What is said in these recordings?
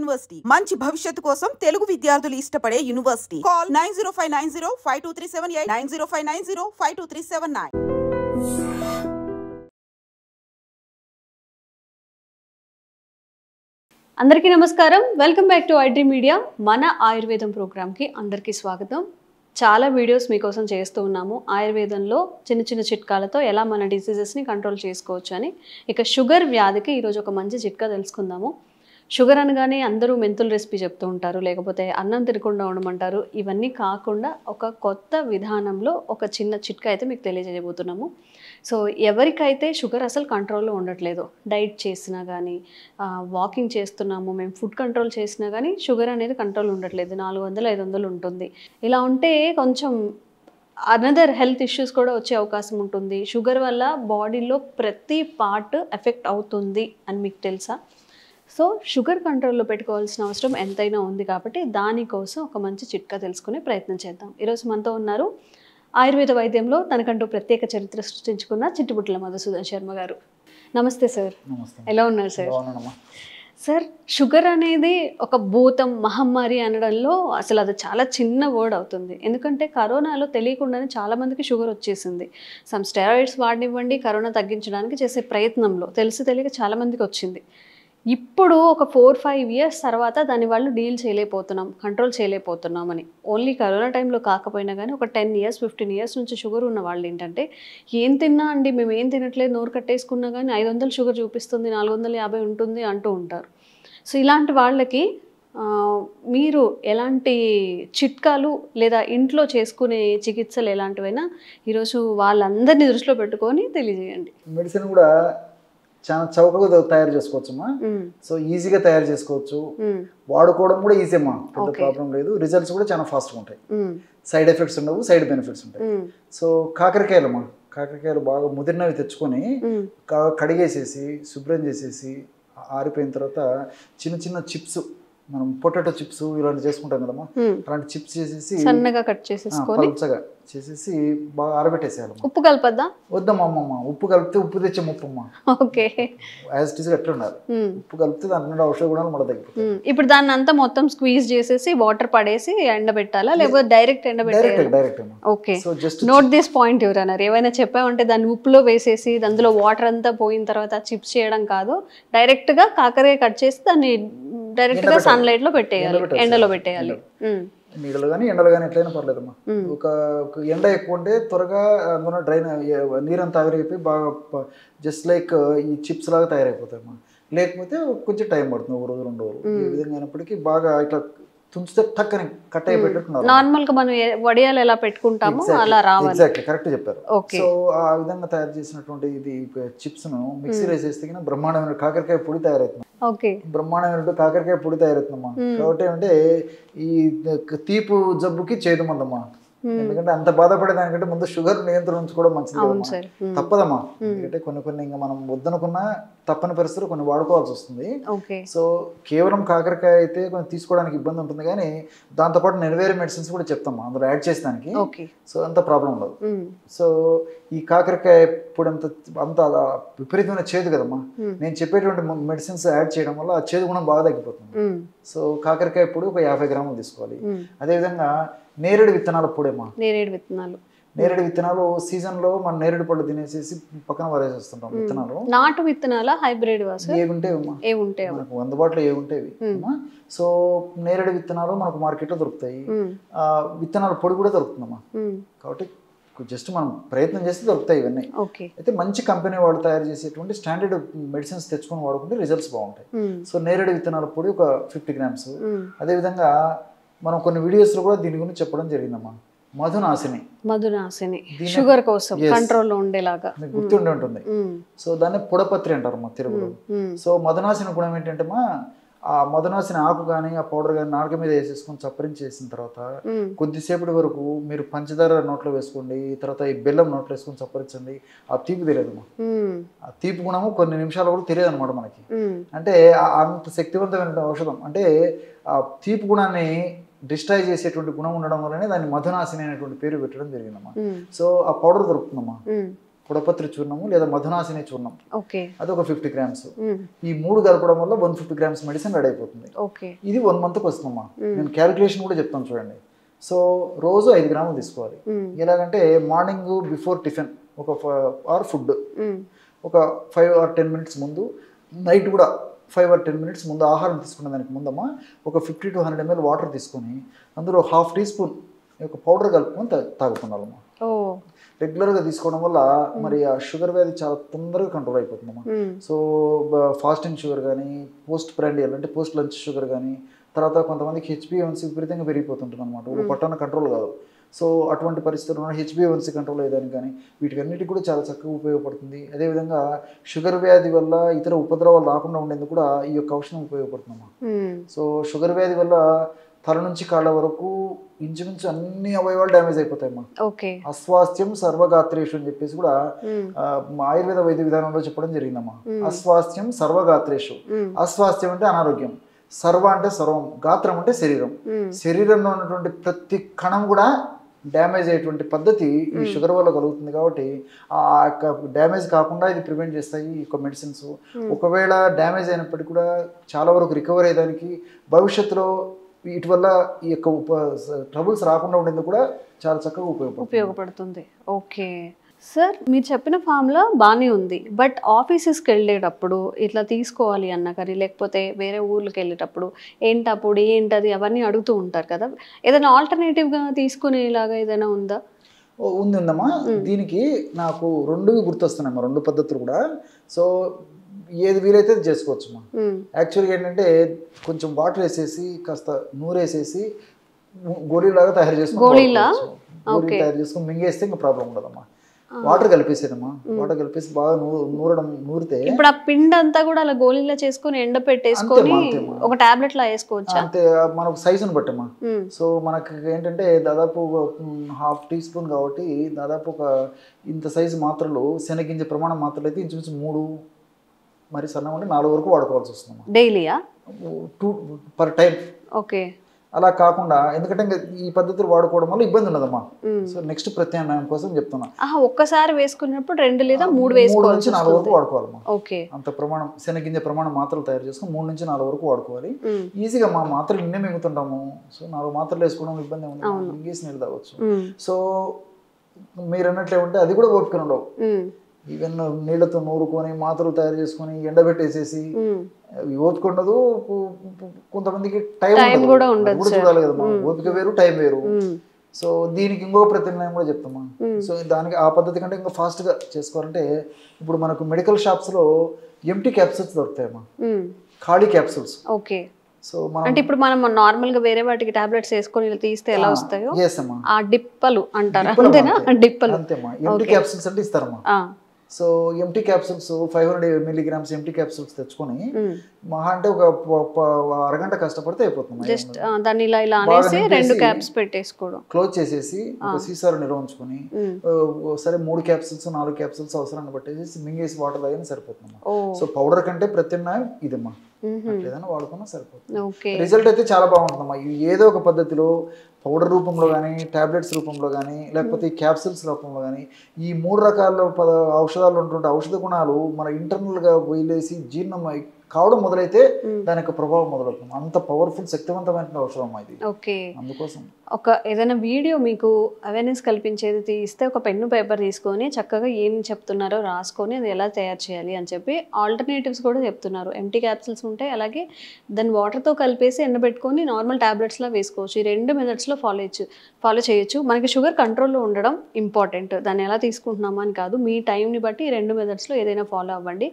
University మంచి భవిష్యత్తు కోసం తెలుగు విద్యార్థులు ఇష్టపడే యూనివర్సిటీ. కాల్ 9059052378 9059052379. అందరికీ నమస్కారం. Welcome back to iDream media. మన ఆయుర్వేదం ప్రోగ్రామ్కి అందరికీ స్వాగతం. చాలా వీడియోస్ మీకోసం చేస్తూ ఉన్నాము. ఆయుర్వేదంలో చిన్న చిన్న చిట్కాలతో ఎలా మన డిసీజెస్ని కంట్రోల్ చేసుకోవచ్చు అని. ఇక షుగర్ వ్యాధికి ఈరోజు ఒక మంచి చిట్కా తెలుసుకుందాము. షుగర్ అనగానే అందరూ మెంతుల రెసిపీ చెప్తూ ఉంటారు, లేకపోతే అన్నం తినకుండా ఉండమంటారు. ఇవన్నీ కాకుండా ఒక కొత్త విధానంలో ఒక చిన్న చిట్కా అయితే మీకు తెలియజేయబోతున్నాము. సో ఎవరికైతే షుగర్ అసలు కంట్రోల్లో ఉండట్లేదు, డైట్ చేసినా కానీ, వాకింగ్ చేస్తున్నాము, మేము ఫుడ్ కంట్రోల్ చేసినా కానీ షుగర్ అనేది కంట్రోల్ ఉండట్లేదు, 400-500 ఉంటుంది. ఇలా ఉంటే కొంచెం అనదర్ హెల్త్ ఇష్యూస్ కూడా వచ్చే అవకాశం ఉంటుంది. షుగర్ వల్ల బాడీలో ప్రతి పార్ట్ ఎఫెక్ట్ అవుతుంది అని మీకు తెలుసా? సో షుగర్ కంట్రోల్లో పెట్టుకోవాల్సిన అవసరం ఎంతైనా ఉంది, కాబట్టి దానికోసం ఒక మంచి చిట్కా తెలుసుకునే ప్రయత్నం చేద్దాం. ఈరోజు మనతో ఉన్నారు ఆయుర్వేద వైద్యంలో తనకంటూ ప్రత్యేక చరిత్ర సృష్టించుకున్న చిట్టుబుట్ల మధుసూదన్ శర్మ గారు. నమస్తే సార్. ఎలా ఉన్నారు సార్? సార్, షుగర్ అనేది ఒక భూతం, మహమ్మారి అనడంలో అసలు అది చాలా చిన్న వర్డ్ అవుతుంది. ఎందుకంటే కరోనాలో తెలియకుండానే చాలామందికి షుగర్ వచ్చేసింది. సమ్ స్టెరాయిడ్స్ వాడినివ్వండి, కరోనా తగ్గించడానికి చేసే ప్రయత్నంలో తెలిసి తెలియక చాలామందికి వచ్చింది. ఇప్పుడు ఒక 4-5 years తర్వాత దాని వాళ్ళు డీల్ చేయలేకపోతున్నాం, కంట్రోల్ చేయలేకపోతున్నామని. ఓన్లీ కరోనా టైంలో కాకపోయినా కానీ ఒక 10 years 15 years నుంచి షుగర్ ఉన్న వాళ్ళు ఏంటంటే, ఏం తిన్నా అండి మేము ఏం తినట్లేదు, నోరు కట్టేసుకున్నా కానీ 500 షుగర్ చూపిస్తుంది, 450 ఉంటుంది అంటూ ఉంటారు. సో ఇలాంటి వాళ్ళకి మీరు ఎలాంటి చిట్కాలు లేదా ఇంట్లో చేసుకునే చికిత్సలు ఎలాంటివైనా ఈరోజు వాళ్ళందరినీ దృష్టిలో పెట్టుకొని తెలియజేయండి. మెడిసిన్ కూడా చాలా చౌకగా తయారు చేసుకోవచ్చమ్మా. సో ఈజీగా తయారు చేసుకోవచ్చు, వాడుకోవడం కూడా ఈజీ అమ్మా, పెద్ద ప్రాబ్లం లేదు. రిజల్ట్స్ కూడా చాలా ఫాస్ట్గా ఉంటాయి, సైడ్ ఎఫెక్ట్స్ ఉండవు, సైడ్ బెనిఫిట్స్ ఉంటాయి. సో కాకరకాయలమ్మా, కాకరకాయలు బాగా ముదిరినవి తెచ్చుకొని కడిగేసేసి శుభ్రం చేసేసి ఆరిపోయిన తర్వాత చిన్న చిన్న చిప్స్, మనం పొటాటో చిప్స్ ఇలాంటి చేసుకుంటాం కదమ్మా, అలాంటి చిప్స్ చేసేసి సన్నగా కట్ చేసేసుకొని పలుచగా చేసేసి బాగా ఆరబెట్టేసేయాలి. ఉప్పు కలపద్దా? వద్దమ్మా అమ్మమ్మ, ఉప్పు కలిపితే ఉప్పు తెచ్చే ముప్పమ్మా. ఓకే, యాజ్ ఇట్ ఈస్ ఎట్లా ఉండాలి. ఉప్పు కలిపితే దాంట్లో ఔషధ గుణాలు మన తగ్గిపోతాయి. ఇప్పుడు దాన్ని అంతా మొత్తం స్క్వీజ్ చేసేసి వాటర్ పడేసి ఎండబెట్టాలా, లేకపోతే డైరెక్ట్ ఎండబెట్టాలా? Direct. Okay, note this point. ఎవరన్నారు ఏమైనా చెప్పామంటే దాన్ని ఉప్పులో వేసేసి అందులో వాటర్ అంతా పోయిన తర్వాత చిప్స్ చేయడం కాదు, డైరెక్ట్ గా కాకరకాయ కట్ చేసి దాన్ని డైరెక్ట్ గా సన్లైట్ లో పెట్టేయాలి, ఎండలో పెట్టేయాలి. నీడలు కానీ ఎండలు కానీ ఎట్లయినా పర్లేదమ్మా. ఒక ఎండ ఎక్కువ ఉంటే త్వరగా అందులో డ్రైన్ నీరంతా ఆవిరైపోయి బాగా జస్ట్ లైక్ ఈ చిప్స్ లాగా తయారైపోతాయమ్మా. లేకపోతే కొంచెం టైం పడుతుంది, 1 రోజు 2 రోజులు. ఏ విధంగా అయినప్పటికీ బాగా ఇట్లా తుంచితే టక్కని కట్ అయి పెట్టుకున్నారు. నార్మల్ గా మనం వడియాలు ఎలా పెట్టుకుంటామో అలా రావాలి. ఎగ్జాక్ట్లీ కరెక్ట్ చెప్పారు. సో ఆ విధంగా తయారు చేసినటువంటి ఇది చిప్స్ ను మిక్సీ వేసేస్తే బ్రహ్మాండమైన కాకరకాయ పొడి తయారవుతుంది. బ్రహ్మాండమైన కాకరకాయ పొడి తయారవుతుందమ్మా. కాబట్టి అంటే ఈ తీపు జబ్బుకి చేదు మందమ్మా. ఎందుకంటే అంత బాధపడే దానికంటే ముందు షుగర్ నియంత్రణ ఉంచుకోవడం మంచిది. తప్పదమ్మా, ఎందుకంటే కొన్ని ఇంకా మనం వద్దనుకున్నా తప్పని పరిస్థితులు కొన్ని వాడుకోవాల్సి వస్తుంది. సో కేవలం కాకరకాయ అయితే కొంచెం తీసుకోవడానికి ఇబ్బంది ఉంటుంది, కానీ దాంతోపాటు నేను వేరే మెడిసిన్స్ కూడా చెప్తామా అందులో యాడ్ చేసేదానికి. సో అంత ప్రాబ్లం ఉండదు. సో ఈ కాకరకాయ పొడి అంత విపరీతమైన చేదు కదమ్మా. నేను చెప్పేటువంటి మెడిసిన్స్ యాడ్ చేయడం వల్ల ఆ చేదు గుణం బాగా తగ్గిపోతుంది. సో కాకరకాయ పొడి ఒక 50 గ్రాములు తీసుకోవాలి. అదేవిధంగా నేరేడు విత్తనాల పొడేమా. నేరేడు విత్తనాలు సీజన్ లో మనం నేరేడు పళ్ళు తినేసేసి పక్కన వరేసేస్తుంటాం. విత్తనాలు నాటు విత్తనాల హైబ్రిడ్ ఏముంటాయి మనకు అందుబాటులో ఏముంటేవి. సో నేరేడు విత్తనాలు మనకు మార్కెట్ లో దొరుకుతాయి, విత్తనాల పొడి కూడా దొరుకుతుందమ్మా. కాబట్టి జస్ట్ మనం ప్రయత్నం చేస్తే దొరుకుతాయి ఇవన్నీ. అయితే మంచి కంపెనీ వాడు తయారు చేసేటువంటి స్టాండర్డ్ మెడిసిన్స్ తెచ్చుకొని వాడుకుంటే రిజల్ట్స్ బాగుంటాయి. సో నేరేడు విత్తనాల పొడి ఒక 50 grams. అదేవిధంగా మనం కొన్ని వీడియోస్ లో కూడా దీని గురించి చెప్పడం జరిగిందమ్మా. మధునాశిని షుగర్ కోసం కంట్రోల్ లో ఉండేలాగా గుర్తుండి ఉంటుంది. సో దాన్ని పొడపత్రి అంటారు మా తెలుగులో. సో మధునాశిని గుణం ఏంటంటే ఆ మధునాశిని ఆకు కానీ ఆ పౌడర్ కానీ నాలుక మీద వేసేసుకొని చప్పరించి చేసిన తర్వాత కొద్దిసేపటి వరకు మీరు పంచదార నోట్లో వేసుకోండి, తర్వాత ఈ బెల్లం నోట్లో వేసుకొని చప్పరించండి. ఆ తీపి తెలియదు, ఆ తీపి గుణము కొన్ని నిమిషాలు కూడా తెలియదు అనమాట మనకి. అంటే అంత శక్తివంతమైన ఔషధం. అంటే ఆ తీపి గుణాన్ని డిస్ట్రాయ్ చేసేటువంటి గుణం ఉండడం వల్లనే దాన్ని మధునాశిని అనేటువంటి పేరు పెట్టడం జరిగిందమ్మా. సో ఆ పౌడర్ దొరుకుతుందమ్మా. కుడపత్రి చూర్ణము లేదా మధునాశిని చూర్ణం, అది ఒక 50 grams. ఈ 3 కలపడం వల్ల 150 grams మెడిసిన్ రెడీ అయిపోతుంది. ఇది 1 monthకి వస్తుందమ్మా. నేను క్యాలిక్యులేషన్ కూడా చెప్తాను చూడండి. సో రోజు 5 grams తీసుకోవాలి. ఎలాగంటే మార్నింగ్ బిఫోర్ టిఫిన్ ఒక ఆర్ ఫుడ్ ఒక 5 or 10 minutes ముందు, నైట్ కూడా 5 or 10 minutes ముందు ఆహారం తీసుకునే దానికి ముందమ్మా ఒక 50 to 100 ml వాటర్ తీసుకొని అందులో 1/2 teaspoon పౌడర్ కలుపుకొని తాగుతున్నారమ్మా. రెగ్యులర్గా తీసుకోవడం వల్ల మరి ఆ షుగర్ వ్యాధి చాలా తొందరగా కంట్రోల్ అయిపోతుందమ్మా. సో ఫాస్టింగ్ షుగర్ కానీ, పోస్ట్ ప్రాండియల్ అంటే పోస్ట్ లంచ్ షుగర్ కానీ, తర్వాత కొంతమందికి HbA1c విపరీతంగా పెరిగిపోతుంటుంది అనమాట. ఒక పట్టణ కంట్రోల్ కాదు. సో అటువంటి పరిస్థితుల్లో HbA1c కంట్రోల్ అయ్యేదానికి కానీ వీటికన్నిటికి కూడా చాలా చక్కగా ఉపయోగపడుతుంది. అదేవిధంగా షుగర్ వ్యాధి వల్ల ఇతర ఉపద్రవాలు రాకుండా ఉండేందుకు కూడా ఈ యొక్క ఔషధం ఉపయోగపడుతుందమ్మా. సో షుగర్ వ్యాధి వల్ల తల నుంచి కాళ్ళ వరకు ఇంచుమించు అన్ని అవయవాలు డ్యామేజ్ అయిపోతాయమ్మా. అస్వాస్థ్యం సర్వగాత్రేషు అని చెప్పేసి కూడా ఆయుర్వేద వైద్య విధానంలో చెప్పడం జరిగిందమ్మా. అస్వాస్థ్యం సర్వగాత్రేషు. అస్వాస్థ్యం అంటే అనారోగ్యం, సర్వ అంటే సర్వం, గాత్రం అంటే శరీరం. శరీరంలో ఉన్నటువంటి ప్రతి కణం కూడా డ్యామేజ్ అయ్యేటువంటి పద్ధతి ఈ షుగర్ వల్ల కలుగుతుంది. కాబట్టి ఆ యొక్క డ్యామేజ్ కాకుండా ఇది ప్రివెంట్ చేస్తాయి ఈ యొక్క మెడిసిన్స్. ఒకవేళ డ్యామేజ్ అయినప్పటికీ కూడా చాలా వరకు రికవర్ అయ్యేదానికి, భవిష్యత్తులో వీటి వల్ల ఈ యొక్క ట్రబుల్స్ రాకుండా ఉండేందుకు కూడా చాలా చక్కగా ఉపయోగపడుతుంది. ఓకే సార్, మీరు చెప్పిన ఫార్ములా బాగానే ఉంది. బట్ ఆఫీసెస్కి వెళ్ళేటప్పుడు ఇట్లా తీసుకోవాలి అన్నా కానీ, లేకపోతే వేరే ఊర్లకు వెళ్ళేటప్పుడు ఏంటప్పుడు ఏంటది అవన్నీ అడుగుతూ ఉంటారు కదా, ఏదైనా ఆల్టర్నేటివ్గా తీసుకునేలాగా ఏదైనా ఉందా? ఉందమ్మా. దీనికి నాకు 2 గుర్తొస్తున్నాయమ్మా, 2 పద్ధతులు కూడా. సో ఏది వీలైతే చేసుకోవచ్చు అమ్మా. యాక్చువల్గా ఏంటంటే కొంచెం వాటర్ వేసేసి కాస్త నూరేసేసి గోళీలాగా తయారు చేసుకుని మింగేస్తే ఇంకా ప్రాబ్లం ఉండదమ్మా. వాటర్ కలిపేసేదమ్మా. వాటర్ కలిపేసి బాగా నూరితే ఇప్పుడు ఆ పిండి అంతా కూడా అలా గోళీలా చేసుకుని ఎండ పెట్టేసుకొని ఒక టాబ్లెట్ లా వేసుకోవచ్చు. అంతే, మనకు సైజుని బట్టమ్మా. సో మనకి ఏంటంటే దాదాపు 1/2 teaspoon కాబట్టి దాదాపు ఒక ఇంత సైజు మాత్రలు, శనగింజ ప్రమాణం మాత్రలు అయితే ఇంచుమించు 3, మరి సన్నం అంటే 4 వరకు వాడుకోవాల్సి వస్తుంది డైలీయా, 2 per time. ఓకే, అలా కాకుండా ఎందుకంటే ఈ పద్ధతులు వాడుకోవడం వల్ల ఇబ్బంది ఉండదమ్మా. సో నెక్స్ట్ ప్రత్యామ్నాయం కోసం చెప్తున్నా. ఒక్కసారి వేసుకున్నప్పుడు 2 లేదా 3 వేసుకోవాలి, 3 నుంచి 4 వరకు వాడుకోవాలమ్మా. ఓకే, అంత ప్రమాణం శనగింజ ప్రమాణం మాత్రలు తయారు చేసుకుని 3 నుంచి 4 వరకు వాడుకోవాలి. ఈజీగా మా మాత్రలు నిన్నే మింగుతుంటాము. సో 4 మాత్రలు వేసుకోవడం ఇబ్బంది ఉంది, మింగేసి నీళ్ళు తాగొచ్చు. సో మీరు అన్నట్లే ఉంటే అది కూడా ఓపిక ఉండవు. ఈవెన్ నీళ్లతో నూరుకొని మాత్రలు తయారు చేసుకొని ఎండబెట్టేసేసి ఓపిక ఉండదు. కొంతమందికి టైం కూడా చూడాలి కదమ్మా. ఓపిక వేరు, టైం వేరు. సో దీనికి ఇంకొక ప్రత్యామ్నాయం కూడా చెప్తామా. సో దానికి ఆ పద్ధతి కంటే ఇంకా ఫాస్ట్ గా చేసుకోవాలంటే ఇప్పుడు మనకు మెడికల్ షాప్స్ లో ఎంటీ క్యాప్సూల్స్ దొరుకుతాయమ్మా, ఖాళీ క్యాప్సూల్స్. ఓకే, సో అంటే ఇప్పుడు మనం నార్మల్ గా వేరే వాటికి టాబ్లెట్స్ వేసుకొని ఇలా తీస్తే ఎలా వస్తాయో ఆ డిప్పలు అంటారా, అంతేనా? డిప్పలు అంతేమ్మా. ఎంటీ క్యాప్సూల్స్ అంటే ఇస్తారమ్మా. So empty capsules 500 milligrams empty capsules తెచ్చుకొని మహా అంటే ఒక అరగంట కష్టపడితే అయిపోతుంది. జస్ట్ దాన్ని ఇలా ఇలా అనేసి 2 క్యాప్స్ పెట్టేసుకోవడం, క్లోజ్ చేసేసి ఒక సీసాలో నిల్వ ఉంచుకొని సరే 3 క్యాప్సూల్స్ 4 క్యాప్సూల్స్ అవసరాన్ని పట్టేసి మింగేసి వాటర్ తాగినా సరిపోతుంది. సో పౌడర్ కంటే ప్రత్యామ్నాయం ఇదమ్మా, ఏదైనా వాడుకున్నా సరిపోతుంది. రిజల్ట్ అయితే చాలా బాగుంటుందమ్మా. ఏదో ఒక పద్ధతిలో పౌడర్ రూపంలో కానీ, టాబ్లెట్స్ రూపంలో కానీ, లేకపోతే క్యాప్సూల్స్ రూపంలో కానీ ఈ 3 రకాల ఔషధాలు ఉన్నటువంటి ఔషధ గుణాలు మన ఇంటర్నల్గా వదిలేసి జీర్ణం కావడం మొదలైతే దాని యొక్క ప్రభావం మొదలవుతుంది. అంత పవర్ఫుల్ శక్తివంతమైన ఔషధం ఇది. ఓకే, అందుకోసం ఒక ఏదైనా వీడియో మీకు అవేర్నెస్ కల్పించేది తీస్తే ఒక పెన్ను పేపర్ తీసుకొని చక్కగా ఏం చెప్తున్నారో రాసుకొని అది ఎలా తయారు చేయాలి అని చెప్పి ఆల్టర్నేటివ్స్ కూడా చెప్తున్నారు. ఎంటీ క్యాప్సూల్స్ ఉంటాయి, అలాగే దాన్ని వాటర్తో కలిపేసి ఎండబెట్టుకొని నార్మల్ టాబ్లెట్స్లా వేసుకోవచ్చు. ఈ 2 మెథడ్స్లో ఫాలో చేయొచ్చు. మనకి షుగర్ కంట్రోల్లో ఉండడం ఇంపార్టెంట్, దాన్ని ఎలా తీసుకుంటున్నామా అని కాదు. మీ టైంని బట్టి ఈ 2 మెథడ్స్లో ఏదైనా ఫాలో అవ్వండి.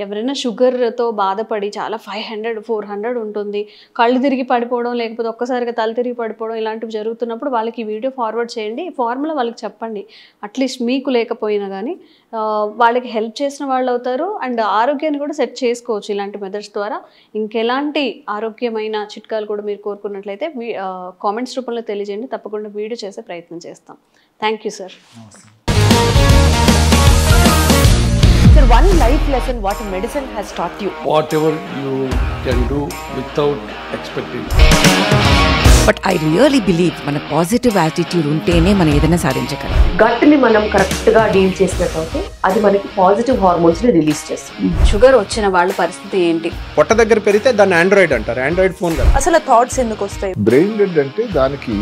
ఎవరైనా షుగర్తో బాధపడి చాలా 500 400 ఉంటుంది, కళ్ళు తిరిగి పడిపోవడం, లేకపోతే ఒక్కసారిగా తల తిరిగి పడిపోవడం ఇలాంటివి జరుగుతున్నప్పుడు వాళ్ళకి ఈ వీడియో ఫార్వర్డ్ చేయండి. ఈ ఫార్ములా వాళ్ళకి చెప్పండి. అట్లీస్ట్ మీకు లేకపోయినా కానీ వాళ్ళకి హెల్ప్ చేసిన వాళ్ళు అవుతారు అండ్ ఆరోగ్యాన్ని కూడా సెట్ చేసుకోవచ్చు ఇలాంటి మెథడ్స్ ద్వారా. ఇంకెలాంటి ఆరోగ్యమైన చిట్కాలు కూడా మీరు కోరుకున్నట్లయితే కామెంట్స్ రూపంలో తెలియజేయండి. తప్పకుండా వీడియో చేసే ప్రయత్నం చేస్తాం. Thank you sir. Sir, one life lesson what medicine has taught you. Whatever you can do without expecting. But I really believe మన పాజిటివ్ యాటిట్యూడ్ ఉంటేనే మనం ఏదైనా సాధించగలం. గట్ ని మనం కరెక్ట్ గా డీల్ చేసినట్లయితే అది మనకి పాజిటివ్ హార్మోన్స్ ని రిలీజ్ చేస్తుంది. షుగర్ వచ్చిన వాళ్ళ పరిస్థితి ఏంటి? పొట్ట దగ్గర పెరిగితే దాన్ని ఆండ్రాయిడ్ అంటారు, ఆండ్రాయిడ్ ఫోన్ కదా. అసలు థాట్స్ ఎందుకు వస్తాయి? బ్రెయిన్ డెడ్ అంటే దానికి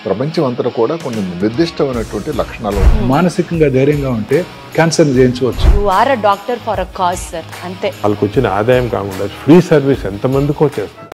ప్రపంచం అంతా కూడా కొన్ని నిర్దిష్టమైనటువంటి లక్షణాలు. మానసికంగా ధైర్యంగా ఉంటే క్యాన్సర్ జయించవచ్చు. You are a doctor for a cause sir, అంతే. వాళ్ళకి వచ్చిన ఆదాయం కాకుండా ఫ్రీ సర్వీస్ ఎంతమందికో చేస్తారు.